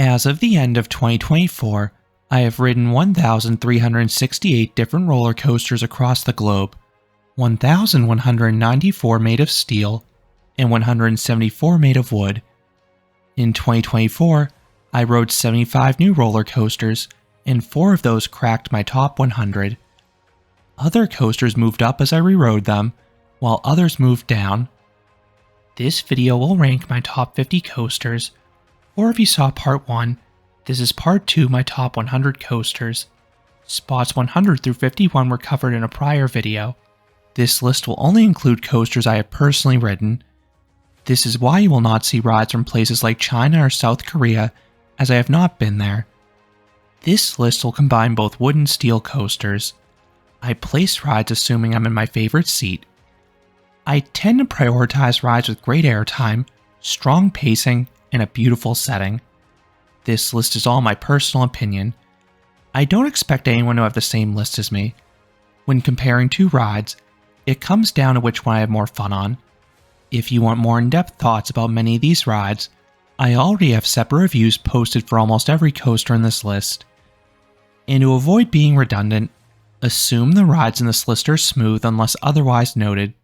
As of the end of 2024, I have ridden 1,368 different roller coasters across the globe, 1,194 made of steel, and 174 made of wood. In 2024, I rode 75 new roller coasters, and 4 of those cracked my top 100. Other coasters moved up as I rerode them, while others moved down. This video will rank my top 50 coasters, or if you saw part 1, this is part 2 my top 100 coasters. Spots 100 through 51 were covered in a prior video. This list will only include coasters I have personally ridden. This is why you will not see rides from places like China or South Korea, as I have not been there. This list will combine both wood and steel coasters. I place rides assuming I'm in my favorite seat. I tend to prioritize rides with great airtime, strong pacing, and a beautiful setting. This list is all my personal opinion. I don't expect anyone to have the same list as me. When comparing two rides, it comes down to which one I have more fun on. If you want more in-depth thoughts about many of these rides, I already have separate reviews posted for almost every coaster in this list. And to avoid being redundant, assume the rides in this list are smooth unless otherwise noted.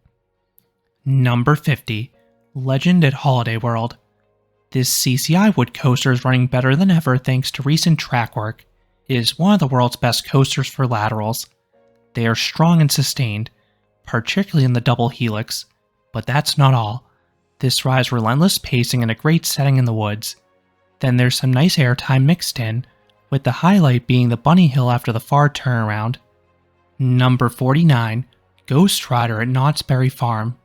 Number 50. Legend at Holiday World. This CCI wood coaster is running better than ever thanks to recent track work. It is one of the world's best coasters for laterals. They are strong and sustained, particularly in the double helix, but that's not all. This ride has relentless pacing and a great setting in the woods. Then there's some nice airtime mixed in, with the highlight being the bunny hill after the far turnaround. Number 49. Ghost Rider at Knott's Berry Farm.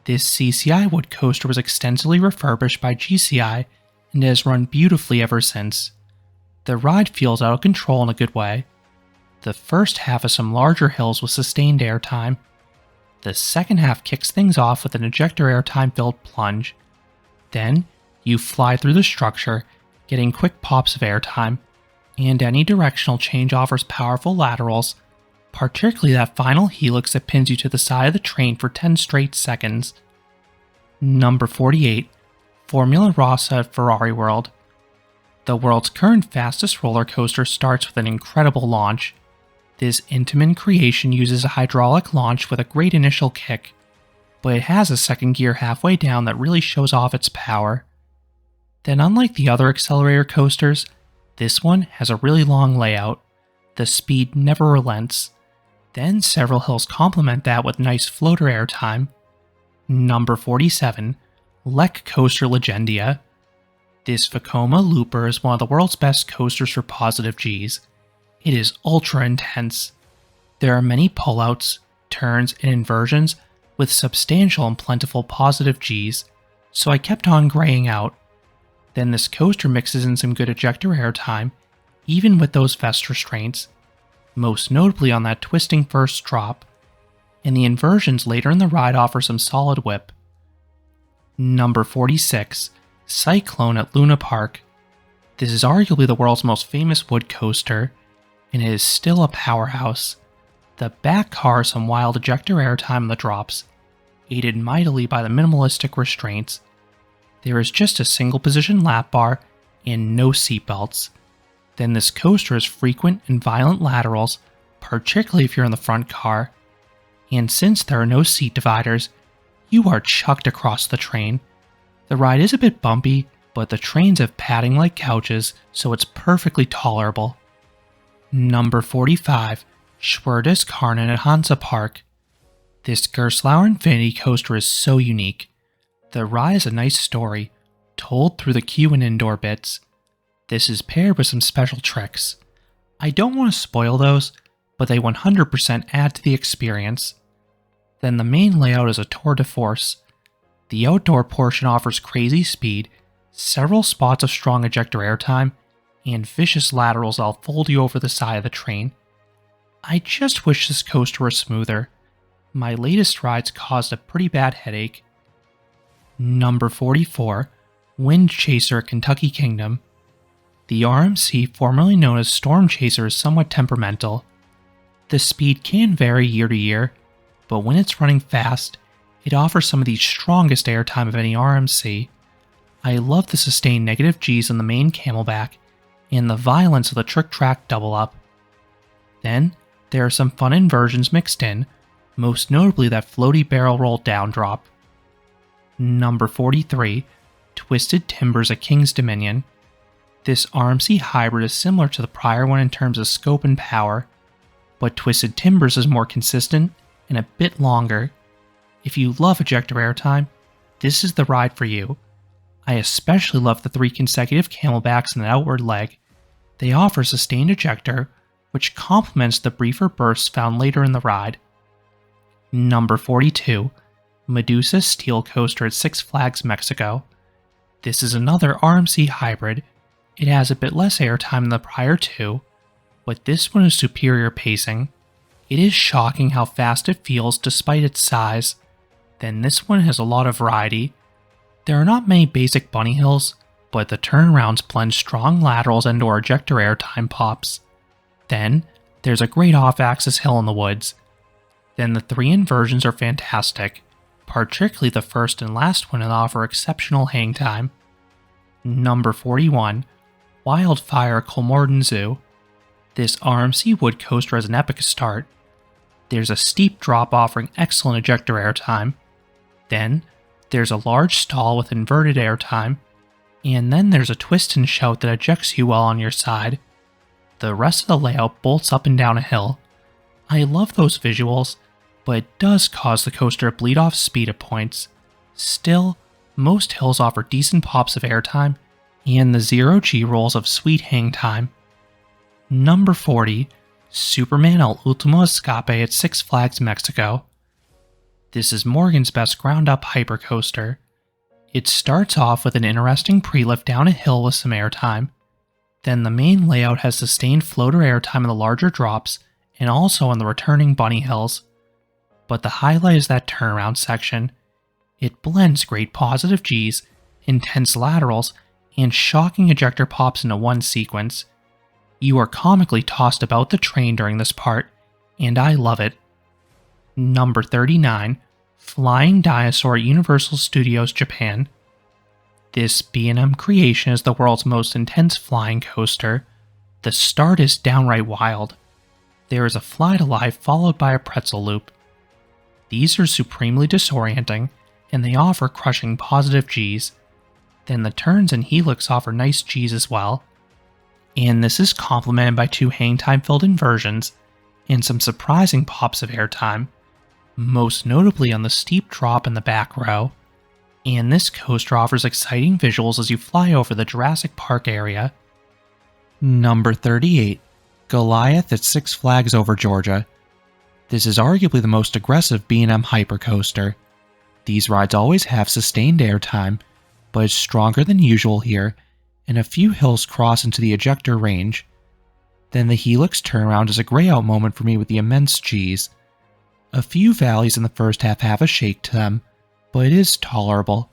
This CCI wood coaster was extensively refurbished by GCI and has run beautifully ever since. The ride feels out of control in a good way. The first half has some larger hills with sustained airtime. The second half kicks things off with an ejector airtime filled plunge. Then, you fly through the structure, getting quick pops of airtime, and any directional change offers powerful laterals, particularly that final helix that pins you to the side of the train for 10 straight seconds. Number 48. Formula Rossa at Ferrari World. The world's current fastest roller coaster starts with an incredible launch. This Intamin creation uses a hydraulic launch with a great initial kick, but it has a second gear halfway down that really shows off its power. Then, unlike the other accelerator coasters, this one has a really long layout. The speed never relents. Then several hills complement that with nice floater airtime. Number 47. Lek Coaster Legendia. This Vekoma Looper is one of the world's best coasters for positive Gs. It is ultra intense. There are many pullouts, turns, and inversions with substantial and plentiful positive Gs, so I kept on graying out. Then this coaster mixes in some good ejector airtime, even with those vest restraints, most notably on that twisting first drop, and the inversions later in the ride offer some solid whip. Number 46. Cyclone at Luna Park. This is arguably the world's most famous wood coaster, and it is still a powerhouse. The back car has some wild ejector airtime in the drops, aided mightily by the minimalistic restraints. There is just a single position lap bar and no seatbelts. Then this coaster has frequent and violent laterals, particularly if you're in the front car. And since there are no seat dividers, you are chucked across the train. The ride is a bit bumpy, but the trains have padding like couches, so it's perfectly tolerable. Number 45. Schwerdes at Hansa Park. This Gerstlauer Infinity coaster is so unique. The ride is a nice story, told through the queue and indoor bits. This is paired with some special tricks. I don't want to spoil those, but they 100% add to the experience. Then the main layout is a tour de force. The outdoor portion offers crazy speed, several spots of strong ejector airtime, and vicious laterals that'll fold you over the side of the train. I just wish this coaster were smoother. My latest rides caused a pretty bad headache. Number 44. Wind Chaser at Kentucky Kingdom. The RMC, formerly known as Storm Chaser, is somewhat temperamental. The speed can vary year to year, but when it's running fast, it offers some of the strongest airtime of any RMC. I love the sustained negative Gs on the main camelback and the violence of the trick track double up. Then, there are some fun inversions mixed in, most notably that floaty barrel roll down drop. Number 43, Twisted Timbers at King's Dominion. This RMC hybrid is similar to the prior one in terms of scope and power, but Twisted Timbers is more consistent and a bit longer. If you love ejector airtime, this is the ride for you. I especially love the 3 consecutive camelbacks in the outward leg. They offer sustained ejector, which complements the briefer bursts found later in the ride. Number 42, Medusa Steel Coaster at Six Flags Mexico. This is another RMC hybrid. It has a bit less airtime than the prior two, but this one is superior pacing. It is shocking how fast it feels despite its size. Then this one has a lot of variety. There are not many basic bunny hills, but the turnarounds blend strong laterals into our ejector airtime pops. Then, there's a great off-axis hill in the woods. Then the 3 inversions are fantastic, particularly the first and last one that offer exceptional hang time. Number 41, Wildfire Kolmorden Zoo. This RMC wood coaster has an epic start. There's a steep drop offering excellent ejector airtime. Then, there's a large stall with inverted airtime. And then there's a twist and shout that ejects you well on your side. The rest of the layout bolts up and down a hill. I love those visuals, but it does cause the coaster to bleed off speed at points. Still, most hills offer decent pops of airtime and the 0G rolls of sweet hang time. Number 40, Superman El Ultimo Escape at Six Flags Mexico. This is Morgan's best ground-up hypercoaster. It starts off with an interesting pre-lift down a hill with some airtime. Then the main layout has sustained floater airtime in the larger drops and also on the returning bunny hills. But the highlight is that turnaround section. It blends great positive Gs, intense laterals, and shocking ejector pops into one sequence. You are comically tossed about the train during this part, and I love it. Number 39, Flying Dinosaur at Universal Studios Japan. This B&M creation is the world's most intense flying coaster. The start is downright wild. There is a fly-to-life followed by a pretzel loop. These are supremely disorienting, and they offer crushing positive Gs. Then the turns and helix offer nice Gs as well. And this is complemented by 2 hang-time-filled inversions and some surprising pops of airtime, most notably on the steep drop in the back row. And this coaster offers exciting visuals as you fly over the Jurassic Park area. Number 38, Goliath at Six Flags Over Georgia. This is arguably the most aggressive B&M hypercoaster. These rides always have sustained airtime, but it's stronger than usual here, and a few hills cross into the ejector range. Then the helix turnaround is a grey out moment for me with the immense Gs. A few valleys in the first half have a shake to them, but it is tolerable.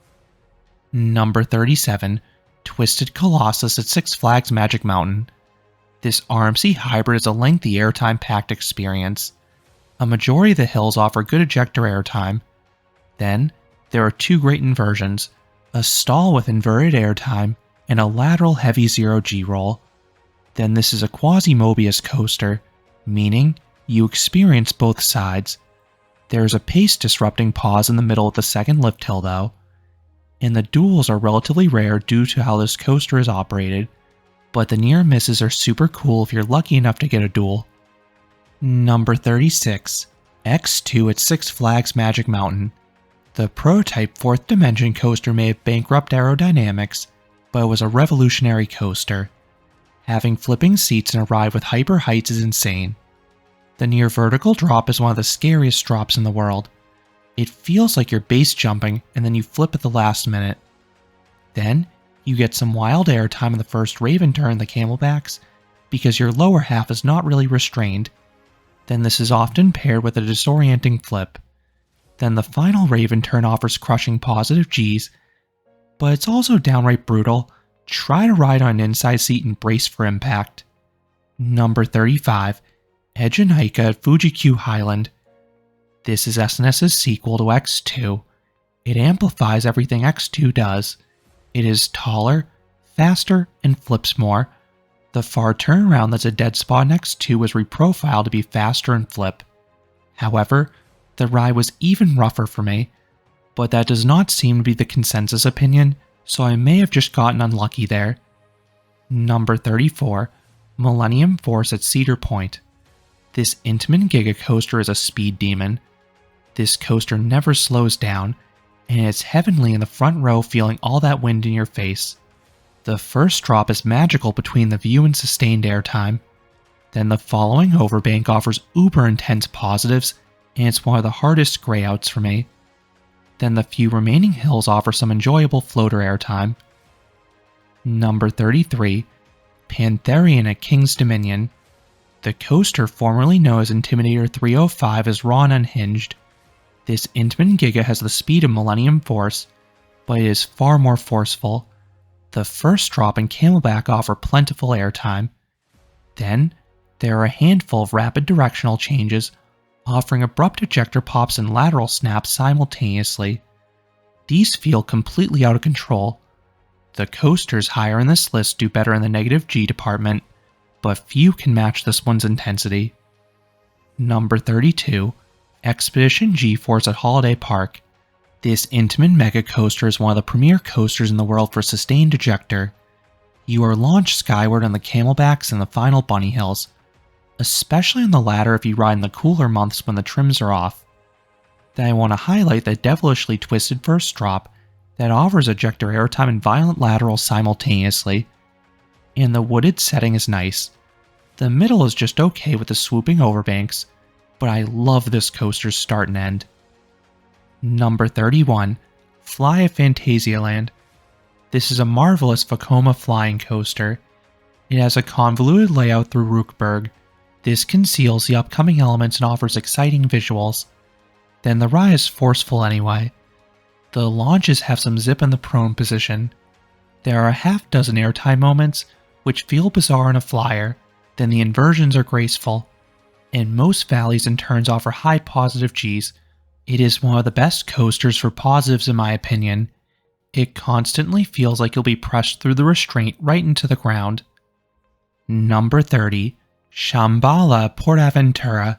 Number 37, Twisted Colossus at Six Flags Magic Mountain. This RMC hybrid is a lengthy airtime-packed experience. A majority of the hills offer good ejector airtime. Then, there are 2 great inversions, a stall with inverted airtime, and a lateral heavy 0G roll. Then this is a quasi-Mobius coaster, meaning you experience both sides. There is a pace-disrupting pause in the middle of the second lift hill though, and the duels are relatively rare due to how this coaster is operated, but the near misses are super cool if you're lucky enough to get a duel. Number 36, X2 at Six Flags Magic Mountain. The prototype 4th dimension coaster may have bankrupt aerodynamics, but it was a revolutionary coaster. Having flipping seats and a ride with hyper heights is insane. The near vertical drop is one of the scariest drops in the world. It feels like you're base jumping and then you flip at the last minute. Then, you get some wild airtime in the first Raven turn the camelbacks, because your lower half is not really restrained. Then this is often paired with a disorienting flip. Then the final Raven turn offers crushing positive Gs, but it's also downright brutal. Try to ride on an inside seat and brace for impact. Number 35, Edge and Hika at Fuji-Q Highland. This is SNS's sequel to X2. It amplifies everything X2 does. It is taller, faster, and flips more. The far turnaround that's a dead spot next to was reprofiled to be faster and flip. However, the ride was even rougher for me, but that does not seem to be the consensus opinion, so I may have just gotten unlucky there. Number 34, Millennium Force at Cedar Point. This Intamin Giga coaster is a speed demon. This coaster never slows down, and it's heavenly in the front row feeling all that wind in your face. The first drop is magical between the view and sustained airtime. Then the following overbank offers uber intense positives, and it's one of the hardest grayouts for me. Then the few remaining hills offer some enjoyable floater airtime. Number 33, Pantherian at King's Dominion. The coaster formerly known as Intimidator 305 is raw and unhinged. This Intamin Giga has the speed of Millennium Force, but it is far more forceful. The first drop and Camelback offer plentiful airtime. Then, there are a handful of rapid directional changes, offering abrupt ejector pops and lateral snaps simultaneously. These feel completely out of control. The coasters higher in this list do better in the negative G department, but few can match this one's intensity. Number 32, Expedition G-Force at Holiday Park. This Intamin Mega Coaster is one of the premier coasters in the world for sustained ejector. You are launched skyward on the Camelbacks and the final bunny hills, especially on the latter if you ride in the cooler months when the trims are off. Then I want to highlight the devilishly twisted first drop that offers ejector airtime and violent laterals simultaneously. And the wooded setting is nice. The middle is just okay with the swooping overbanks, but I love this coaster's start and end. Number 31, Fly at Phantasialand. This is a marvelous Vekoma flying coaster. It has a convoluted layout through Rookburg. This conceals the upcoming elements and offers exciting visuals. Then the ride is forceful anyway. The launches have some zip in the prone position. There are a half dozen airtime moments, which feel bizarre in a flyer, then the inversions are graceful. And most valleys and turns offer high positive Gs. It is one of the best coasters for positives in my opinion. It constantly feels like you'll be pressed through the restraint right into the ground. Number 30, Shambhala Portaventura.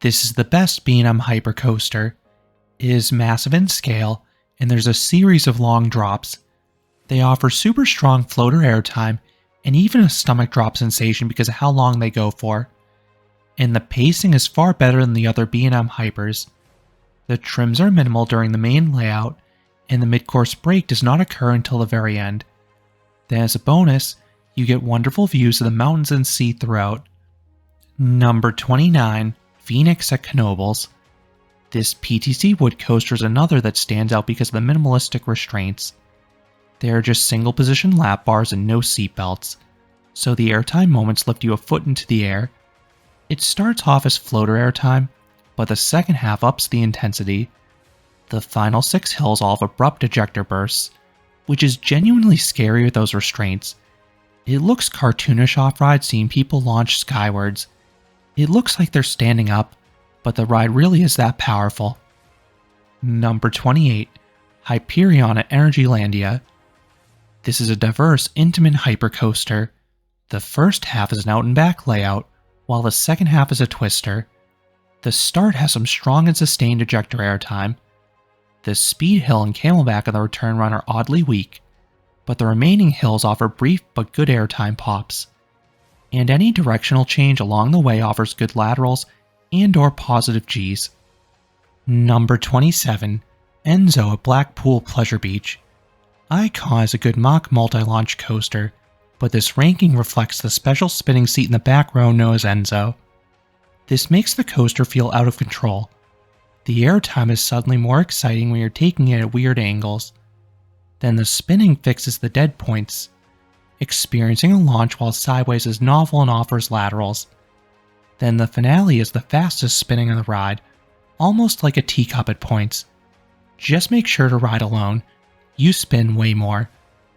This is the best B&M hypercoaster. It is massive in scale, and there's a series of long drops. They offer super strong floater airtime, and even a stomach drop sensation because of how long they go for. And the pacing is far better than the other B&M hypers. The trims are minimal during the main layout, and the mid-course break does not occur until the very end. Then as a bonus, you get wonderful views of the mountains and sea throughout. Number 29, Phoenix at Knoebels. This PTC wood coaster is another that stands out because of the minimalistic restraints. They are just single position lap bars and no seatbelts, so the airtime moments lift you a foot into the air. It starts off as floater airtime, but the second half ups the intensity. The final 6 hills all have abrupt ejector bursts, which is genuinely scary with those restraints. It looks cartoonish off-ride seeing people launch skywards. It looks like they're standing up, but the ride really is that powerful. Number 28, Hyperion at Energylandia. This is a diverse Intamin hypercoaster. The first half is an out and back layout, while the second half is a twister. The start has some strong and sustained ejector airtime. The speed hill and Camelback on the return run are oddly weak, but the remaining hills offer brief but good airtime pops. And any directional change along the way offers good laterals and/or positive Gs. Number 27, Enzo at Blackpool Pleasure Beach. Icon is a good mock multi-launch coaster, but this ranking reflects the special spinning seat in the back row known as Enzo. This makes the coaster feel out of control. The airtime is suddenly more exciting when you're taking it at weird angles. Then the spinning fixes the dead points. Experiencing a launch while sideways is novel and offers laterals. Then the finale is the fastest spinning of the ride, almost like a teacup at points. Just make sure to ride alone. You spin way more,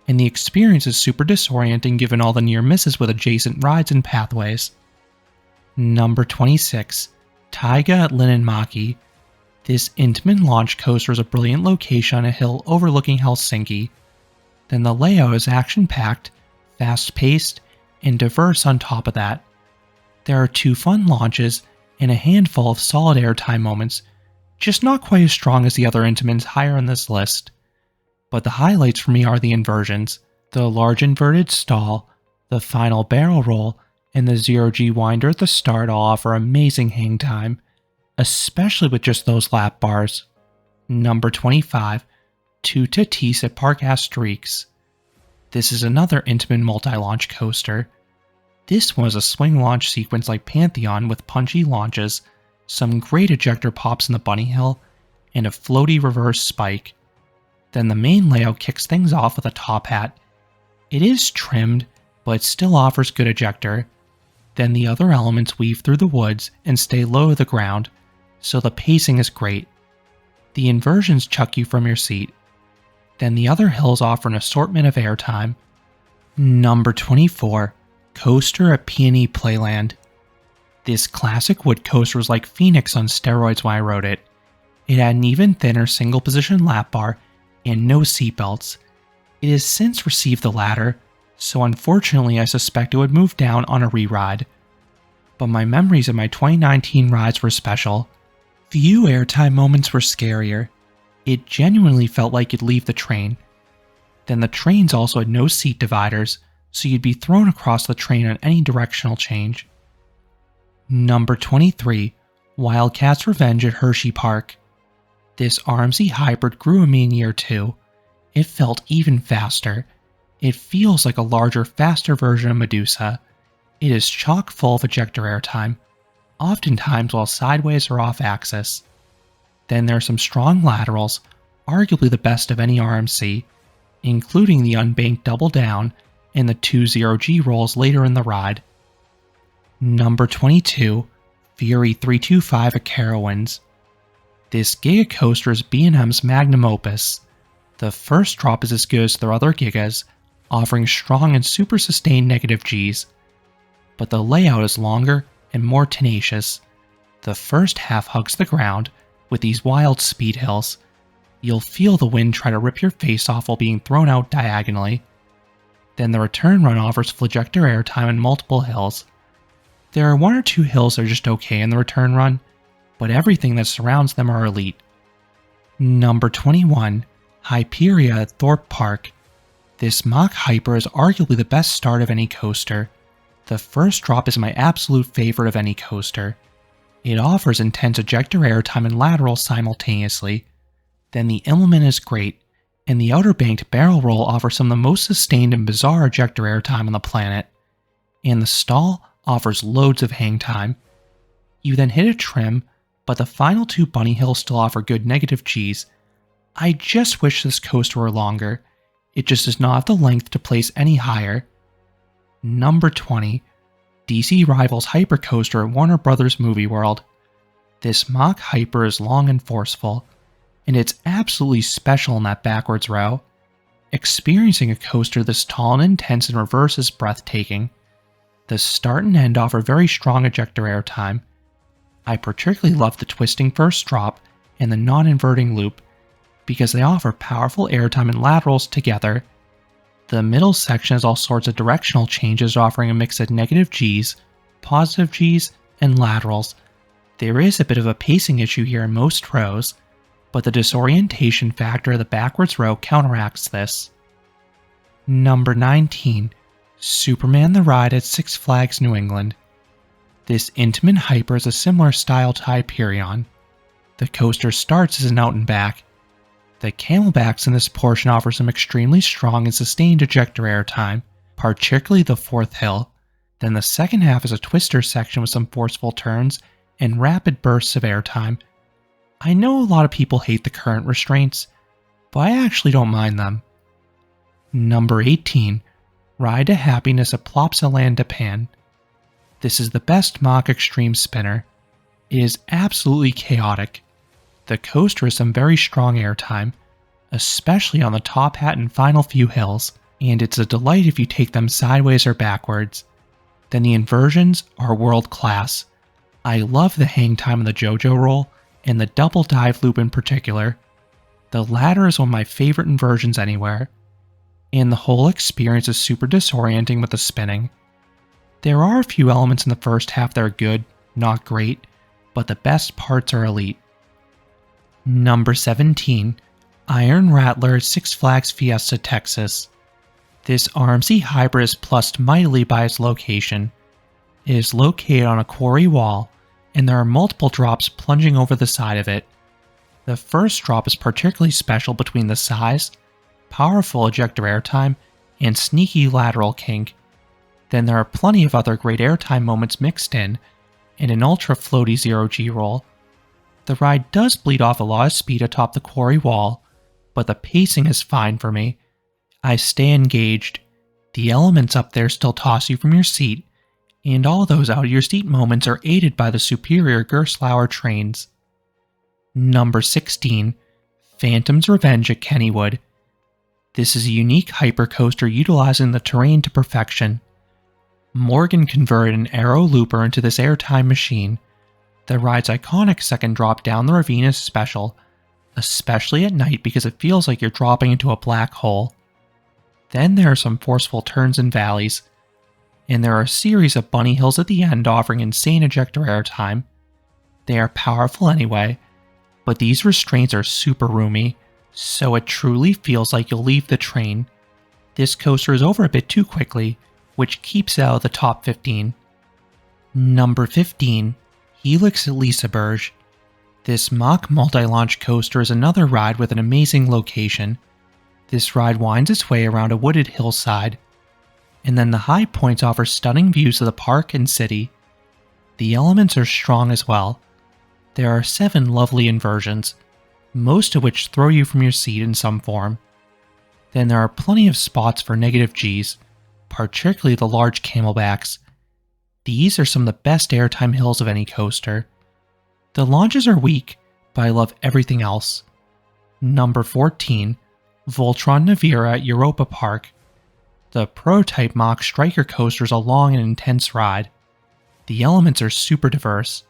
and the experience is super disorienting given all the near misses with adjacent rides and pathways. Number 26, Taiga at Linnanmäki. This Intamin launch coaster is a brilliant location on a hill overlooking Helsinki. Then the layout is action-packed, fast-paced, and diverse on top of that. There are 2 fun launches and a handful of solid airtime moments, just not quite as strong as the other Intamins higher on this list. But the highlights for me are the inversions, the large inverted stall, the final barrel roll, and the 0G winder at the start all offer amazing hang time, especially with just those lap bars. Number 25, 2 Tatis at Park Asterix. This is another Intamin multi-launch coaster. This one is a swing launch sequence like Pantheon with punchy launches, some great ejector pops in the bunny hill, and a floaty reverse spike. Then the main layout kicks things off with a top hat. It is trimmed, but it still offers good ejector. Then the other elements weave through the woods and stay low to the ground, so the pacing is great. The inversions chuck you from your seat. Then the other hills offer an assortment of airtime. Number 24, Coaster at Peony Playland. This classic wood coaster was like Phoenix on steroids when I rode it. It had an even thinner single position lap bar and no seatbelts. It has since received the latter, so unfortunately I suspect it would move down on a re-ride. But my memories of my 2019 rides were special. Few airtime moments were scarier. It genuinely felt like you'd leave the train. Then the trains also had no seat dividers, so you'd be thrown across the train on any directional change. Number 23, Wildcat's Revenge at Hershey Park. This RMC hybrid grew on me in year 2. It felt even faster. It feels like a larger, faster version of Medusa. It is chock full of ejector airtime, oftentimes while sideways or off axis. Then there are some strong laterals, arguably the best of any RMC, including the unbanked double down and the 2 0G rolls later in the ride. Number 22, Fury 325 at Carowinds. This Giga coaster is B&M's magnum opus. The first drop is as good as their other Gigas, offering strong and super sustained negative Gs. But the layout is longer and more tenacious. The first half hugs the ground with these wild speed hills. You'll feel the wind try to rip your face off while being thrown out diagonally. Then the return run offers flagector airtime on multiple hills. There are 1 or 2 hills that are just okay in the return run, but everything that surrounds them are elite. Number 21, Hyperia at Thorpe Park. This mock hyper is arguably the best start of any coaster. The first drop is my absolute favorite of any coaster. It offers intense ejector airtime and laterals simultaneously. Then the implement is great, and the outer banked barrel roll offers some of the most sustained and bizarre ejector airtime on the planet. And the stall offers loads of hang time. You then hit a trim, but the final 2 bunny hills still offer good negative Gs. I just wish this coaster were longer. It just does not have the length to place any higher. Number 20, DC Rivals Hypercoaster at Warner Bros. Movie World. This mock hyper is long and forceful, and it's absolutely special in that backwards row. Experiencing a coaster this tall and intense in reverse is breathtaking. The start and end offer very strong ejector airtime. I particularly love the twisting first drop and the non-inverting loop, because they offer powerful airtime and laterals together. The middle section has all sorts of directional changes offering a mix of negative Gs, positive Gs, and laterals. There is a bit of a pacing issue here in most rows, but the disorientation factor of the backwards row counteracts this. Number 19, Superman the Ride at Six Flags New England. This Intamin hyper is a similar style to Hyperion. The coaster starts as an out and back. The camelbacks in this portion offer some extremely strong and sustained ejector airtime, particularly the 4th hill. Then the second half is a twister section with some forceful turns and rapid bursts of airtime. I know a lot of people hate the current restraints, but I actually don't mind them. Number 18, Ride to Happiness at Plopsaland Japan. This is the best mock extreme spinner. It is absolutely chaotic. The coaster has some very strong airtime, especially on the top hat and final few hills, and it's a delight if you take them sideways or backwards. Then the inversions are world class. I love the hang time of the JoJo roll, and the double dive loop in particular. The latter is one of my favorite inversions anywhere. and the whole experience is super disorienting with the spinning. There are a few elements in the first half that are good, not great, but the best parts are elite. Number 17. Iron Rattler at Six Flags Fiesta Texas. This RMC hybrid is plussed mightily by its location. It is located on a quarry wall, and there are multiple drops plunging over the side of it. The first drop is particularly special between the size, powerful ejector airtime, and sneaky lateral kink. Then there are plenty of other great airtime moments mixed in, and an ultra floaty 0G roll. The ride does bleed off a lot of speed atop the quarry wall, but the pacing is fine for me. I stay engaged. The elements up there still toss you from your seat, and all those out of your seat moments are aided by the superior Gerstlauer trains. Number 16. Phantom's Revenge at Kennywood. This is a unique hypercoaster utilizing the terrain to perfection. Morgan converted an aero looper into this airtime machine. The ride's iconic second drop down the ravine is special, especially at night because it feels like you're dropping into a black hole. Then there are some forceful turns and valleys, and there are a series of bunny hills at the end offering insane ejector airtime. They are powerful anyway, but these restraints are super roomy, so it truly feels like you'll leave the train. This coaster is over a bit too quickly, which keeps it out of the top 15. Number 15. Helix at Liseberg. This mock multi-launch coaster is another ride with an amazing location. This ride winds its way around a wooded hillside, and then the high points offer stunning views of the park and city. The elements are strong as well. There are 7 lovely inversions, most of which throw you from your seat in some form. Then there are plenty of spots for negative Gs, particularly the large camelbacks. These are some of the best airtime hills of any coaster. The launches are weak, but I love everything else. Number 14. Voltron Navira at Europa Park. The prototype mock striker coaster is a long and intense ride. The elements are super diverse.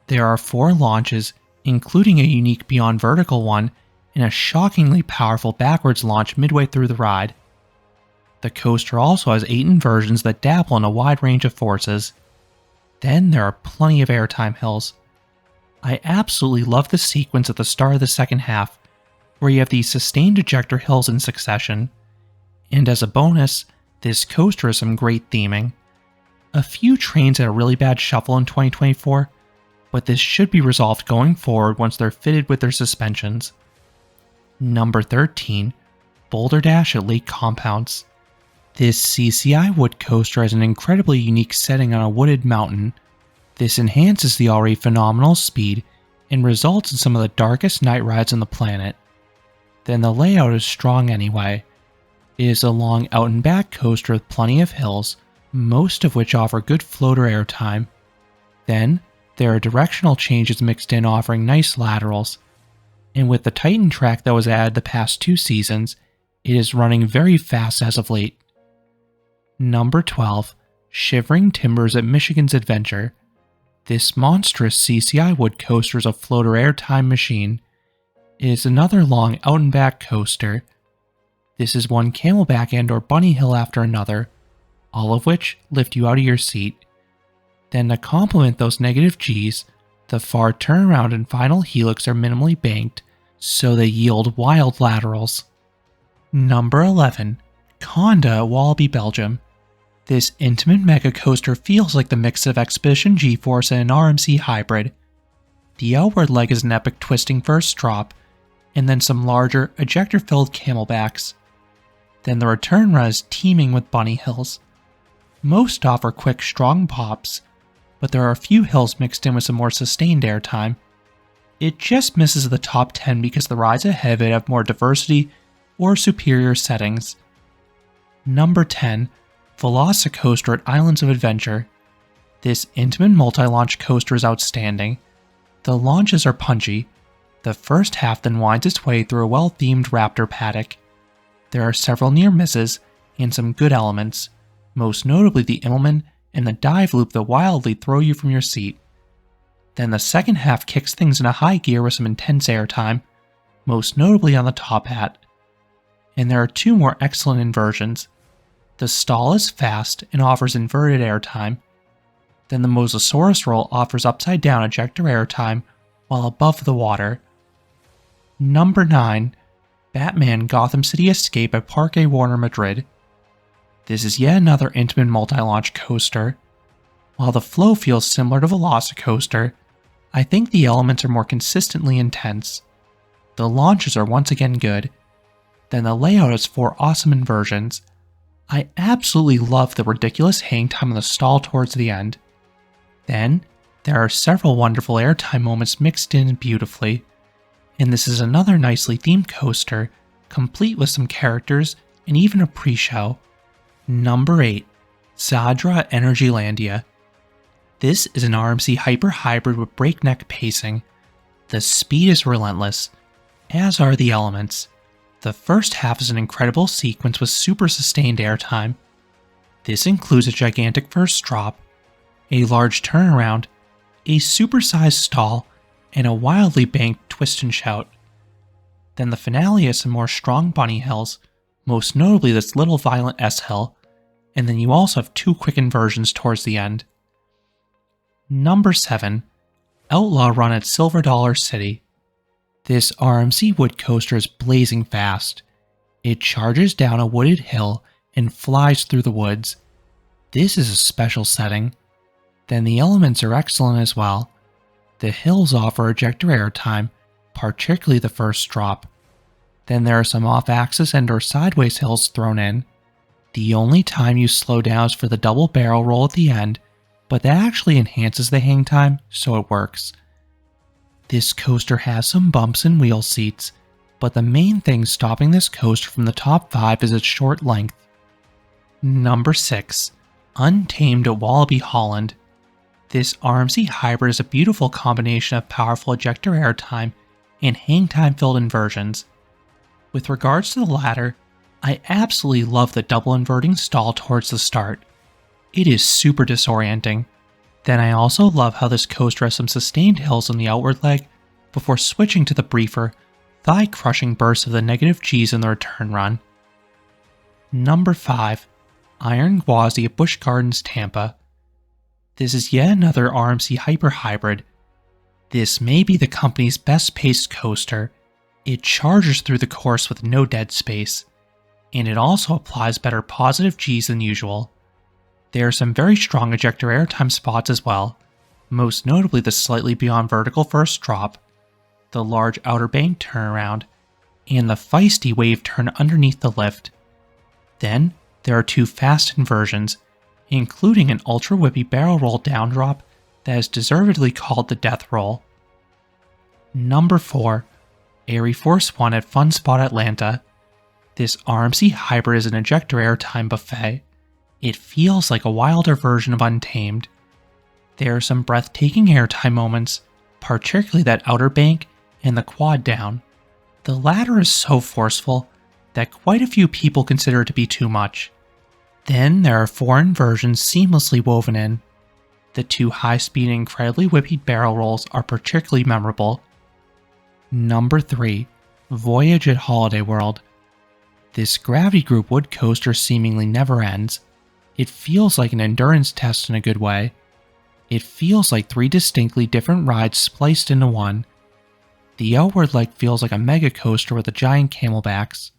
There are 4 launches, including a unique beyond vertical one, and a shockingly powerful backwards launch midway through the ride. The coaster also has 8 inversions that dabble in a wide range of forces. Then there are plenty of airtime hills. I absolutely love the sequence at the start of the second half, where you have these sustained ejector hills in succession. And as a bonus, this coaster has some great theming. A few trains had a really bad shuffle in 2024, but this should be resolved going forward once they're fitted with their suspensions. Number 13. Boulder Dash at Lake Compounce. This CCI wood coaster has an incredibly unique setting on a wooded mountain. This enhances the already phenomenal speed and results in some of the darkest night rides on the planet. Then the layout is strong anyway. It is a long out and back coaster with plenty of hills, most of which offer good floater airtime. Then, there are directional changes mixed in offering nice laterals. And with the Titan track that was added the past 2 seasons, it is running very fast as of late. Number 12. Shivering Timbers at Michigan's Adventure. This monstrous CCI wood coaster is a floater airtime machine. It is another long out and back coaster. This is one camelback and or bunny hill after another, all of which lift you out of your seat. Then to complement those negative Gs, the far turnaround and final helix are minimally banked, so they yield wild laterals. Number 11. Conda at Wallaby, Belgium. This intimate mega coaster feels like the mix of Expedition G-Force and an RMC hybrid. The outward leg is an epic twisting first drop, and then some larger, ejector-filled camelbacks. Then the return run is teeming with bunny hills. Most offer quick, strong pops, but there are a few hills mixed in with some more sustained airtime. It just misses the top 10 because the rides ahead of it have more diversity or superior settings. Number 10. Velocicoaster at Islands of Adventure. This intimate multi-launch coaster is outstanding. The launches are punchy. The first half then winds its way through a well-themed raptor paddock. There are several near misses and some good elements, most notably the Immelman and the dive loop that wildly throw you from your seat. Then the second half kicks things into high gear with some intense airtime, most notably on the top hat. and there are two more excellent inversions. The stall is fast and offers inverted airtime. Then the Mosasaurus roll offers upside down ejector airtime while above the water. Number 9. Batman Gotham City Escape at Parque Warner Madrid. This is yet another Intamin multi-launch coaster. While the flow feels similar to Velocicoaster, I think the elements are more consistently intense. The launches are once again good. Then the layout has 4 awesome inversions. I absolutely love the ridiculous hang time on the stall towards the end. Then, there are several wonderful airtime moments mixed in beautifully. And this is another nicely themed coaster, complete with some characters and even a pre-show. Number 8. Zadra Energylandia. This is an RMC Hyper Hybrid with breakneck pacing. The speed is relentless, as are the elements. The first half is an incredible sequence with super sustained airtime. This includes a gigantic first drop, a large turnaround, a supersized stall, and a wildly banked twist and shout. Then the finale has some more strong bunny hills, most notably this little violent S-hill, and then you also have 2 quick inversions towards the end. Number 7. Outlaw Run at Silver Dollar City. This RMC wood coaster is blazing fast. It charges down a wooded hill and flies through the woods. This is a special setting. Then the elements are excellent as well. The hills offer ejector airtime, particularly the first drop. Then there are some off-axis and or sideways hills thrown in. The only time you slow down is for the double barrel roll at the end, but that actually enhances the hang time, so it works. This coaster has some bumps and wheel seats, but the main thing stopping this coaster from the top 5 is its short length. Number 6. Untamed at Wallaby Holland. This RMC hybrid is a beautiful combination of powerful ejector airtime and hang time filled inversions. With regards to the latter, I absolutely love the double inverting stall towards the start. It is super disorienting. Then I also love how this coaster has some sustained hills on the outward leg before switching to the briefer, thigh-crushing bursts of the negative G's in the return run. Number 5. Iron Gwazi at Busch Gardens, Tampa. This is yet another RMC Hyper Hybrid. This may be the company's best paced coaster. It charges through the course with no dead space, and it also applies better positive G's than usual. There are some very strong ejector airtime spots as well, most notably the slightly beyond vertical first drop, the large outer bank turnaround, and the feisty wave turn underneath the lift. Then, there are 2 fast inversions, including an ultra whippy barrel roll down drop that is deservedly called the death roll. Number 4. Airy Force 1 at Fun Spot Atlanta. This RMC hybrid is an ejector airtime buffet. It feels like a wilder version of Untamed. There are some breathtaking airtime moments, particularly that outer bank and the quad down. The latter is so forceful that quite a few people consider it to be too much. Then there are 4 inversions seamlessly woven in. The 2 high-speed and incredibly whippy barrel rolls are particularly memorable. Number 3. Voyage at Holiday World. This Gravity Group wood coaster seemingly never ends. It feels like an endurance test in a good way. It feels like 3 distinctly different rides spliced into one. The outward leg feels like a mega coaster with a giant camelbacks.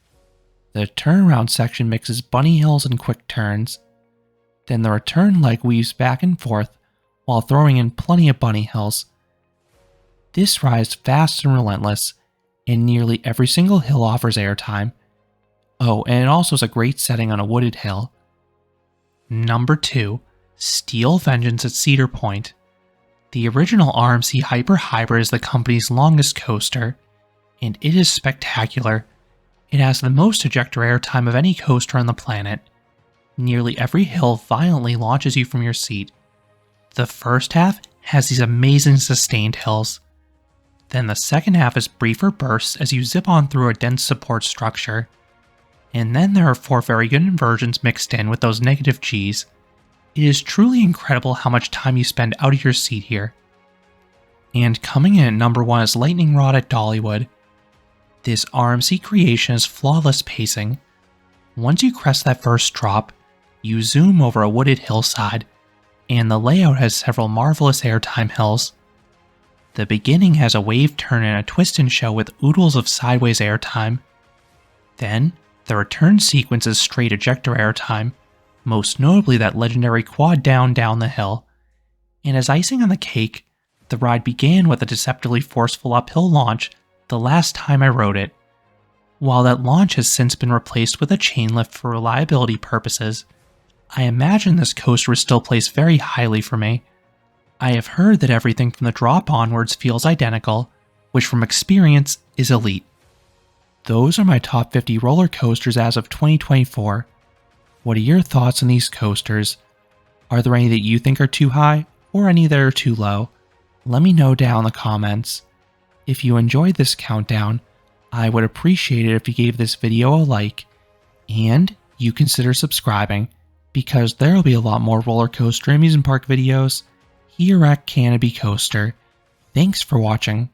The turnaround section mixes bunny hills and quick turns. Then the return leg weaves back and forth while throwing in plenty of bunny hills. This ride is fast and relentless, and nearly every single hill offers airtime. Oh, and it also is a great setting on a wooded hill. Number 2. Steel Vengeance at Cedar Point. The original RMC Hyper Hybrid is the company's longest coaster, and it is spectacular. It has the most ejector airtime of any coaster on the planet. Nearly every hill violently launches you from your seat. The first half has these amazing sustained hills. Then the second half is briefer bursts as you zip on through a dense support structure. And then there are 4 very good inversions mixed in with those negative G's. It is truly incredible how much time you spend out of your seat here. And coming in at number 1 is Lightning Rod at Dollywood. This RMC creation is flawless pacing. Once you crest that first drop, you zoom over a wooded hillside, and the layout has several marvelous airtime hills. The beginning has a wave turn and a twist and show with oodles of sideways airtime. Then, the return sequence is straight ejector airtime, most notably that legendary quad down the hill. And as icing on the cake, the ride began with a deceptively forceful uphill launch the last time I rode it. While that launch has since been replaced with a chain lift for reliability purposes, I imagine this coaster is still placed very highly for me. I have heard that everything from the drop onwards feels identical, which from experience is elite. Those are my top 50 roller coasters as of 2024. What are your thoughts on these coasters? Are there any that you think are too high, or any that are too low? Let me know down in the comments. If you enjoyed this countdown, I would appreciate it if you gave this video a like, and you consider subscribing, because there will be a lot more roller coaster amusement park videos here at Canopy Coaster. Thanks for watching.